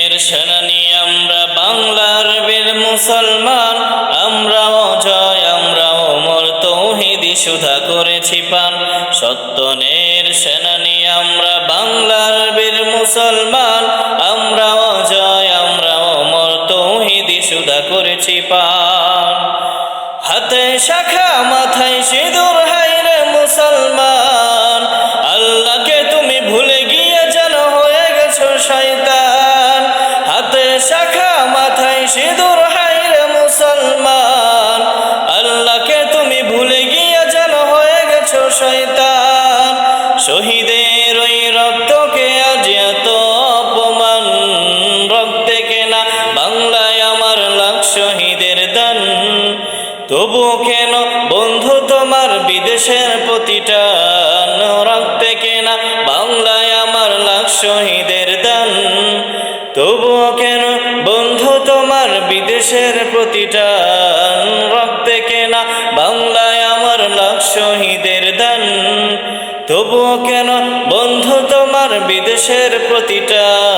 সত্যনের সেনানি আমরা বাংলার বীর মুসলমান, আমরাও জয় আমরাও অমর তৌহিদি সুধা করেছি পান। সত্যনের সেনানি আমরা বাংলার বীর মুসলমান, আমরাও জয় আমরাও অমর তৌহিদি সুধা করেছি পান। হাতে শাখা মাথায় সিঁদুর হাইরে মুসলমান, আল্লাহকে তুমি ভুলে গিয়ে যেন হয়ে গেছো শয়তান। হাতে শাখা মাথায় সিঁদুর হাইরে মুসলমান, আল্লাহকে তুমি ভুলে গিয়ে যেন হয়ে গেছো শয়তান। শহীদের ওই রক্তকে আজ এত অপমান, রক্তে কেনা বাংলায় আমার লাখ শহীদের দান। তবু কেন বন্ধু তোমার বিদেশের প্রতিটান, রক্তে কেনা বাংলায় আমার লাখ শহীদের দান। তবুও কেন বন্ধু তোমার বিদেশের প্রতিটান, রক্তে কেনা বাংলায় আমার লাখ শহীদের দান। তবুও কেন বন্ধু তোমার বিদেশের প্রতিটান।